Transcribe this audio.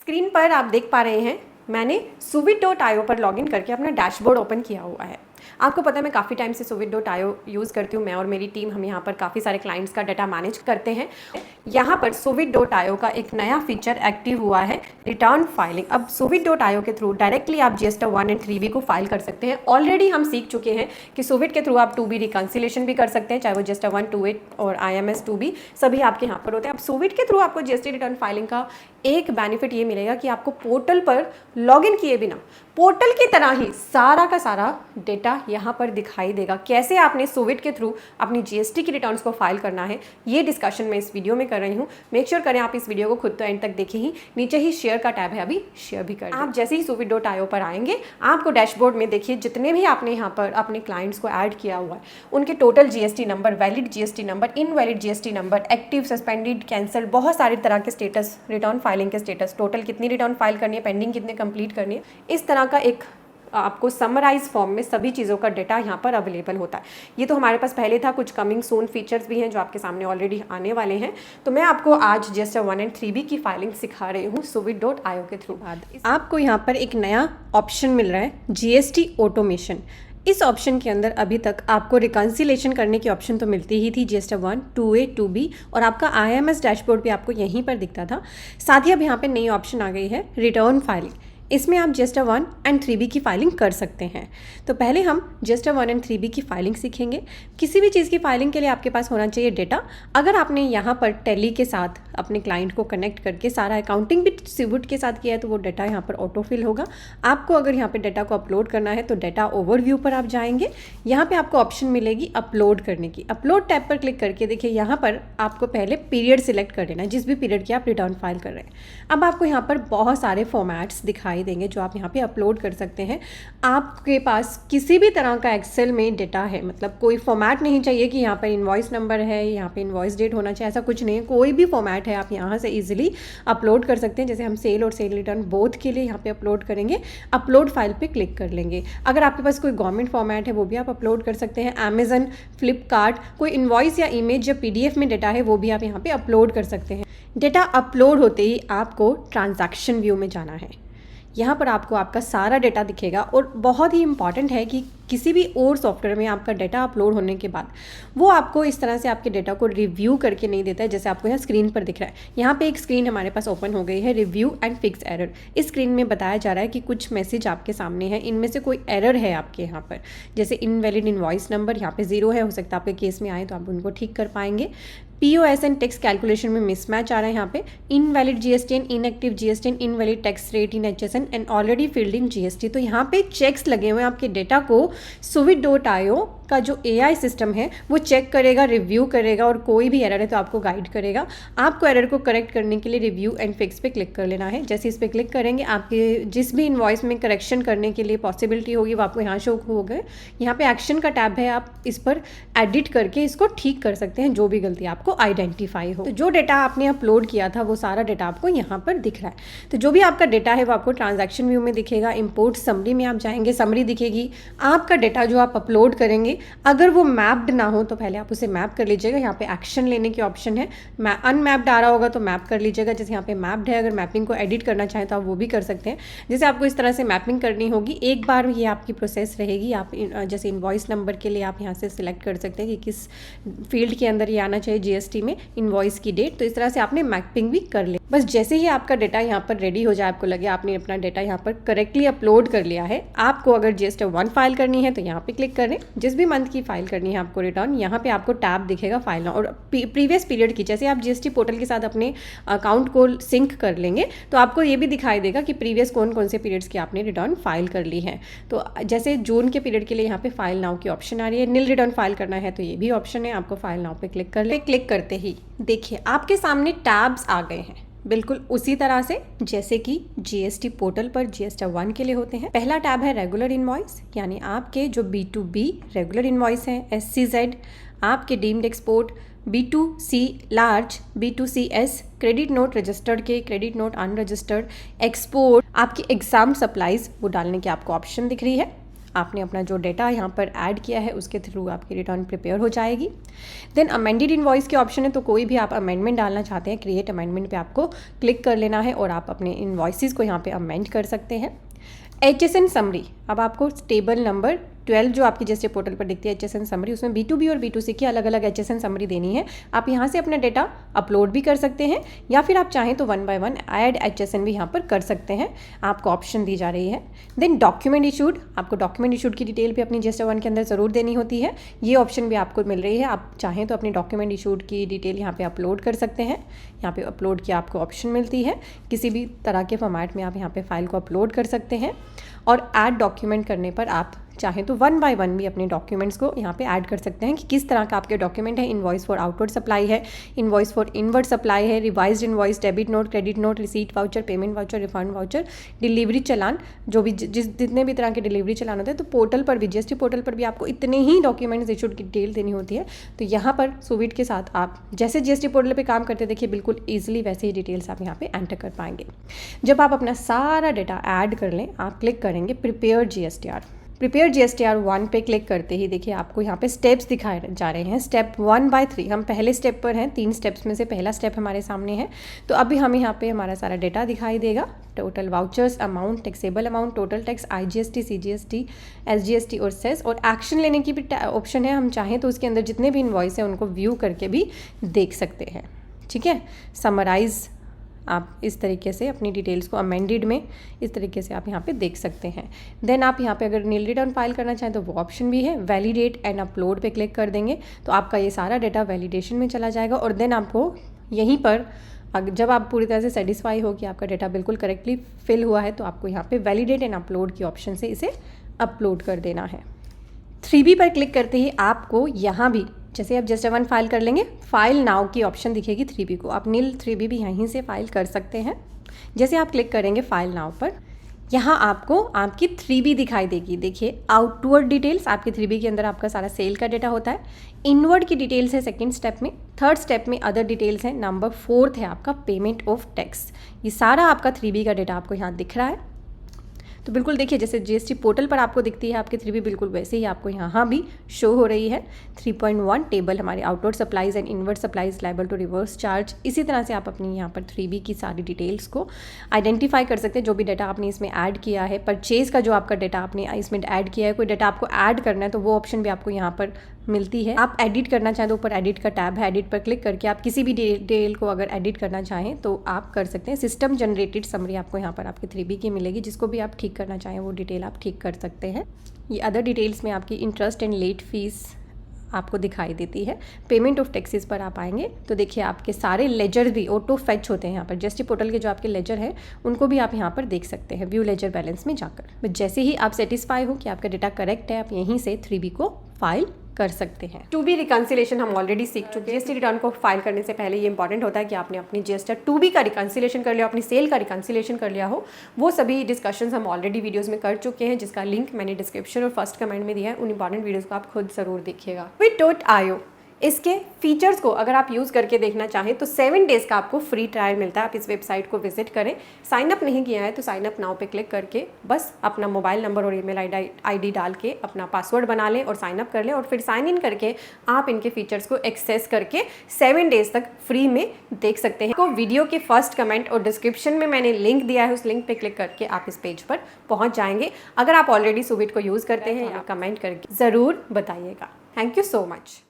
Screen पर आप देख पा रहे हैं मैंने suvid.io पर लॉगिन करके अपना डैशबोर्ड ओपन किया हुआ है। आपको पता है मैं काफ़ी टाइम से suvid.io यूज़ करती हूँ। मैं और मेरी टीम हम यहाँ पर काफ़ी सारे क्लाइंट्स का डाटा मैनेज करते हैं। यहाँ पर suvid.io का एक नया फीचर एक्टिव हुआ है, रिटर्न फाइलिंग। अब suvid.io के थ्रू डायरेक्टली आप GST 1 एंड 3B को फाइल कर सकते हैं। ऑलरेडी हम सीख चुके हैं कि suvid के थ्रू आप 2B रिकन्सिलेशन भी कर सकते हैं, चाहे वो GST 1, 2A और IMS 2B सभी आपके यहाँ पर होते हैं। अब suvid के थ्रू आपको GST रिटर्न फाइलिंग का एक बेनिफिट ये मिलेगा कि आपको पोर्टल पर लॉगिन किए बिना पोर्टल की तरह ही सारा का सारा डेटा यहाँ पर दिखाई देगा। कैसे आपने suvid के थ्रू अपनी GST की रिटर्न्स को फाइल करना है, ये डिस्कशन मैं इस वीडियो में कर रही हूँ। मेक श्योर करें आप इस वीडियो को खुद तो एंड तक देखें ही। नीचे ही शेयर का टैब है, अभी शेयर भी करें। आप जैसे ही suvid.io पर आएंगे, आपको डैशबोर्ड में देखिए जितने भी आपने यहाँ पर अपने क्लाइंट्स को ऐड किया हुआ है उनके total GST number, valid GST number, invalid GST number, active, suspended, cancel, बहुत सारे तरह के स्टेटस, रिटर्न फाइलिंग के स्टेटस, टोटल कितनी रिटर्न फाइल करनी है, पेंडिंग कितने कंप्लीट करनी है, इस तरह का एक आपको समराइज फॉर्म में सभी चीज़ों का डेटा यहाँ पर अवेलेबल होता है। ये तो हमारे पास पहले था, कुछ कमिंग सून फीचर्स भी हैं जो आपके सामने ऑलरेडी आने वाले हैं। तो मैं आपको आज GST 1 एंड 3B की फाइलिंग सिखा रही हूँ suvid.io के थ्रू। आपको यहाँ पर एक नया ऑप्शन मिल रहा है, GST ऑटोमेशन। इस ऑप्शन के अंदर अभी तक आपको रिकन्सिलेशन करने की ऑप्शन तो मिलती ही थी, GST 1, 2A, 2B और आपका IMS डैशबोर्ड भी आपको यहीं पर दिखता था। साथ ही अब यहाँ पे नई ऑप्शन आ गई है रिटर्न फाइलिंग। इसमें आप GST 1 एंड 3B की फाइलिंग कर सकते हैं। तो पहले हम GST 1 एंड 3B की फाइलिंग सीखेंगे। किसी भी चीज़ की फाइलिंग के लिए आपके पास होना चाहिए डेटा। अगर आपने यहाँ पर टैली के साथ अपने क्लाइंट को कनेक्ट करके सारा अकाउंटिंग भी suvid के साथ किया है तो वो डाटा यहाँ पर ऑटोफिल होगा। आपको अगर यहाँ पे डाटा को अपलोड करना है तो डाटा ओवरव्यू पर आप जाएंगे। यहाँ पे आपको ऑप्शन मिलेगी अपलोड करने की। अपलोड टैब पर क्लिक करके देखिए यहाँ पर आपको पहले पीरियड सिलेक्ट कर लेना है, जिस भी पीरियड की आप रिटर्न फाइल कर रहे हैं। अब आपको यहाँ पर बहुत सारे फॉर्मेट्स दिखाई देंगे जो आप यहाँ पे अपलोड कर सकते हैं। आपके पास किसी भी तरह का एक्सेल में डेटा है, मतलब कोई फॉर्मेट नहीं चाहिए कि यहाँ पर इनवॉइस नंबर है, यहाँ पे इनवॉइस डेट होना चाहिए, ऐसा कुछ नहीं है। कोई भी फॉर्मेट है आप यहाँ से इजीली अपलोड कर सकते हैं। जैसे हम सेल और सेल रिटर्न बोथ के लिए यहाँ पे अपलोड करेंगे, अपलोड फाइल पे क्लिक कर लेंगे। अगर आपके पास कोई गवर्नमेंट फॉर्मेट है वो भी आप अपलोड कर सकते हैं। अमेजन, फ्लिपकार्ट, कोई इनवॉइस या इमेज या PDF में डेटा है वो भी आप यहाँ पे अपलोड कर सकते हैं। डेटा अपलोड होते ही आपको ट्रांजैक्शन व्यू में जाना है। यहाँ पर आपको आपका सारा डेटा दिखेगा और बहुत ही इंपॉर्टेंट है कि किसी भी और सॉफ्टवेयर में आपका डेटा अपलोड होने के बाद वो आपको इस तरह से आपके डेटा को रिव्यू करके नहीं देता है जैसे आपको यहाँ स्क्रीन पर दिख रहा है। यहाँ पे एक स्क्रीन हमारे पास ओपन हो गई है, रिव्यू एंड फिक्स एरर। इस स्क्रीन में बताया जा रहा है कि कुछ मैसेज आपके सामने है, इनमें से कोई एरर है आपके यहाँ पर, जैसे इनवैलिड इनवॉइस नंबर यहाँ पे 0 है, हो सकता है आपके केस में आए तो आप उनको ठीक कर पाएंगे। POS एंड टैक्स कैलकुलेशन में मिसमैच आ रहा है यहाँ पे, invalid GST and inactive GST and invalid tax rate in HSN and already filled in GST। तो यहाँ पे चेक्स लगे हुए हैं। आपके डेटा को suvid.io का जो AI सिस्टम है वो चेक करेगा, रिव्यू करेगा और कोई भी एरर है तो आपको गाइड करेगा। आपको एरर को करेक्ट करने के लिए रिव्यू एंड फिक्स पे क्लिक कर लेना है। जैसे इस पर क्लिक करेंगे आपके जिस भी इनवॉइस में करेक्शन करने के लिए पॉसिबिलिटी होगी वो आपको यहाँ शो हो गए। यहाँ पे एक्शन का टैब है, आप इस पर एडिट करके इसको ठीक कर सकते हैं जो भी गलती आपको आइडेंटिफाई हो। तो जो डेटा आपने अपलोड किया था वो सारा डेटा आपको यहाँ पर दिख रहा है। तो जो भी आपका डेटा है वो आपको ट्रांजैक्शन व्यू में दिखेगा। इंपोर्ट समरी में आप जाएंगे, समरी दिखेगी। आपका डेटा जो आप अपलोड करेंगे अगर वो मैप्ड ना हो तो पहले आप उसे मैप कर लीजिएगा। यहाँ पे एक्शन लेने की ऑप्शन है, अनमैप्ड आ रहा होगा तो मैप कर लीजिएगा। जैसे यहाँ पे मैप्ड है, अगर मैपिंग को एडिट करना चाहें तो आप वो भी कर सकते हैं। जैसे आपको इस तरह से मैपिंग करनी होगी, एक बार ये आपकी प्रोसेस रहेगी। आप जैसे इनवॉइस नंबर के लिए आप यहाँ से सिलेक्ट कर सकते हैं कि किस फील्ड के अंदर ये आना चाहिए GST में, इनवॉइस की डेट। तो इस तरह से आपने मैपिंग भी कर लिया। बस जैसे ही आपका डेटा यहाँ पर रेडी हो जाए, आपको लगे आपने अपना डेटा यहाँ पर करेक्टली अपलोड कर लिया है, आपको अगर GST 1 फाइल करनी है तो यहाँ पे क्लिक करें। जिस भी मंथ की फाइल करनी है आपको रिटर्न, यहाँ पे आपको टैब दिखेगा फाइल नाउ। और प्रीवियस पीरियड की, जैसे आप GST पोर्टल के साथ अपने अकाउंट को सिंक कर लेंगे तो आपको ये भी दिखाई देगा कि प्रीवियस कौन कौन से पीरियड्स की आपने रिटर्न फाइल कर ली है। तो जैसे जून के पीरियड के लिए यहाँ पे फाइल नाउ की ऑप्शन आ रही है। नील रिटर्न फाइल करना है तो ये भी ऑप्शन है, आपको फाइल नाउ पे क्लिक कर ले। क्लिक करते ही देखिए आपके सामने टैब्स आ गए हैं, बिल्कुल उसी तरह से जैसे कि GST पोर्टल पर GST 1 के लिए होते हैं। पहला टैब है रेगुलर इनवॉइस, यानी आपके जो B2B रेगुलर इनवॉइस हैं, SCZ, आपके deemed export, B2C large, B2CS credit note registered के, क्रेडिट नोट अनरजिस्टर्ड, एक्सपोर्ट, आपकी एग्जाम सप्लाईज वो डालने की आपको ऑप्शन दिख रही है। आपने अपना जो डेटा यहाँ पर ऐड किया है उसके थ्रू आपकी रिटर्न प्रिपेयर हो जाएगी। देन अमेंडेड इनवॉइस के ऑप्शन है, तो कोई भी आप अमेंडमेंट डालना चाहते हैं, क्रिएट अमेंडमेंट पे आपको क्लिक कर लेना है और आप अपने इनवॉइसेस को यहाँ पे अमेंड कर सकते हैं। HSN समरी, अब आपको टेबल नंबर 12 जो आपकी जीएसटी पोर्टल पर दिखती है HSN समरी, उसमें B2B और B2C की अलग अलग HSN समरी देनी है। आप यहाँ से अपना डेटा अपलोड भी कर सकते हैं या फिर आप चाहें तो 1 बाय 1 ऐड HSN भी यहाँ पर कर सकते हैं, आपको ऑप्शन दी जा रही है। देन डॉक्यूमेंट इशूड, आपको डॉक्यूमेंट इशूड की डिटेल भी अपनी GST 1 के अंदर ज़रूर देनी होती है, ये ऑप्शन भी आपको मिल रही है। आप चाहें तो अपनी डॉक्यूमेंट इशूड की डिटेल यहाँ पर अपलोड कर सकते हैं, यहाँ पर अपलोड की आपको ऑप्शन मिलती है, किसी भी तरह के फॉर्मेट में आप यहाँ पर फाइल को अपलोड कर सकते हैं। और ऐड डॉक्यूमेंट करने पर आप चाहें तो 1 बाय 1 भी अपने डॉक्यूमेंट्स को यहाँ पे ऐड कर सकते हैं कि किस तरह का आपके डॉक्यूमेंट है। इनवॉइस फॉर आउटवर्ड सप्लाई है, इनवॉइस फॉर इनवर्ड सप्लाई है, revised invoice, debit note, credit note, receipt voucher, payment voucher, refund voucher, delivery challan, जो भी जितने भी तरह के डिलीवरी चलान होते हैं। तो पोर्टल पर भी, GST पोर्टल पर भी आपको इतने ही डॉक्यूमेंट्स इशूड की डिटेल देनी होती है। तो यहाँ पर सुविट के साथ आप जैसे GST पोर्टल पर काम करते देखिए बिल्कुल ईजिली वैसे ही डिटेल्स आप यहाँ पे एंटर कर पाएंगे। जब आप अपना सारा डेटा ऐड कर लें, आप क्लिक करेंगे प्रिपेयर GSTR। प्रिपेयर GSTR 1 पे क्लिक करते ही देखिए आपको यहाँ पे स्टेप्स दिखाए जा रहे हैं, स्टेप 1 बाय 3। हम पहले स्टेप पर हैं, 3 स्टेप्स में से पहला स्टेप हमारे सामने है। तो अभी हमें यहाँ पे हमारा सारा डेटा दिखाई देगा, total vouchers, amount, taxable amount, total tax, IGST, CGST, SGST और सेस। और एक्शन लेने की भी ऑप्शन है, हम चाहें तो उसके अंदर जितने भी इनवॉइस हैं उनको व्यू करके भी देख सकते हैं। ठीक है, समराइज़ आप इस तरीके से अपनी डिटेल्स को अमेंडेड में इस तरीके से आप यहाँ पे देख सकते हैं। देन आप यहाँ पे अगर नील रिटर्न फाइल करना चाहें तो वो ऑप्शन भी है, वैलिडेट एंड अपलोड पे क्लिक कर देंगे तो आपका ये सारा डेटा वैलिडेशन में चला जाएगा। और देन आपको यहीं पर जब आप पूरी तरह से सेटिस्फाई हो कि आपका डेटा बिल्कुल करेक्टली फिल हुआ है तो आपको यहाँ पे वैलिडेट एंड अपलोड की ऑप्शन से इसे अपलोड कर देना है। 3B पर क्लिक करते ही आपको यहाँ भी जैसे आप GST 1 फाइल कर लेंगे, फाइल नाउ की ऑप्शन दिखेगी 3B को, आप नील 3B भी यहीं से फाइल कर सकते हैं। जैसे आप क्लिक करेंगे फाइल नाउ पर, यहाँ आपको आपकी 3B दिखाई देगी। देखिए आउटवर्ड डिटेल्स, आपकी 3B के अंदर आपका सारा सेल का डेटा होता है। इनवर्ड की डिटेल्स है सेकंड स्टेप में, थर्ड स्टेप में अदर डिटेल्स है, नंबर 4 है आपका पेमेंट ऑफ टैक्स। ये सारा आपका 3B का डेटा आपको यहाँ दिख रहा है। तो बिल्कुल देखिए जैसे GST पोर्टल पर आपको दिखती है आपकी 3B, बिल्कुल वैसे ही आपको यहाँ भी शो हो रही है। 3.1 टेबल हमारे outward supplies and inward supplies liable to reverse charge. इसी तरह से आप अपनी यहाँ पर 3B की सारी डिटेल्स को आइडेंटिफाई कर सकते हैं, जो भी डेटा आपने इसमें ऐड किया है। परचेज का जो आपका डेटा आपने इसमें ऐड किया है, कोई डेटा आपको ऐड करना है तो वो ऑप्शन भी आपको यहाँ पर मिलती है। आप एडिट करना चाहें तो ऊपर एडिट का टैब है, एडिट पर क्लिक करके आप किसी भी डिटेल को अगर एडिट करना चाहें तो आप कर सकते हैं। सिस्टम जनरेटेड समरी आपको यहाँ पर आपकी 3B की मिलेगी, जिसको भी आप ठीक करना चाहें वो डिटेल आप ठीक कर सकते हैं। ये अदर डिटेल्स में आपकी इंटरेस्ट एंड लेट फीस आपको दिखाई देती है। पेमेंट ऑफ टैक्सेस पर आप आएंगे तो देखिए आपके सारे लेजर भी ऑटो फैच होते हैं यहाँ पर। GST पोर्टल के जो आपके लेजर हैं उनको भी आप यहाँ पर देख सकते हैं व्यू लेजर बैलेंस में जाकर। जैसे ही आप सेटिस्फाई हो कि आपका डेटा करेक्ट है, आप यहीं से 3B को फाइल कर सकते हैं। 2B रिकंसिलेशन हम ऑलरेडी सीख चुके हैं। GST रिटर्न को फाइल करने से पहले ये इंपॉर्टेंट होता है कि आपने अपनी GST 2B का रिकंसिलेशन कर लिया, अपनी सेल का रिकंसिलेशन कर लिया हो। वो सभी डिस्कशंस हम ऑलरेडी वीडियोस में कर चुके हैं, जिसका लिंक मैंने डिस्क्रिप्शन और फर्स्ट कमेंट में दिया है। उन इंपॉर्टेंट वीडियोस को आप खुद ज़रूर देखिएगा। Suvid.io, इसके फीचर्स को अगर आप यूज़ करके देखना चाहें तो 7 डेज़ का आपको फ्री ट्रायल मिलता है। आप इस वेबसाइट को विजिट करें। साइन अप नहीं किया है तो साइन अप नाउ पे क्लिक करके बस अपना मोबाइल नंबर और ईमेल आईडी डाल के अपना पासवर्ड बना लें और साइन अप कर लें, और फिर साइन इन करके आप इनके फीचर्स को एक्सेस करके 7 डेज़ तक फ्री में देख सकते हैं। को वीडियो के फर्स्ट कमेंट और डिस्क्रिप्शन में मैंने लिंक दिया है, उस लिंक पे क्लिक करके आप इस पेज पर पहुँच जाएंगे। अगर आप ऑलरेडी सुविड को यूज़ करते हैं या कमेंट करके ज़रूर बताइएगा। Thank you so much.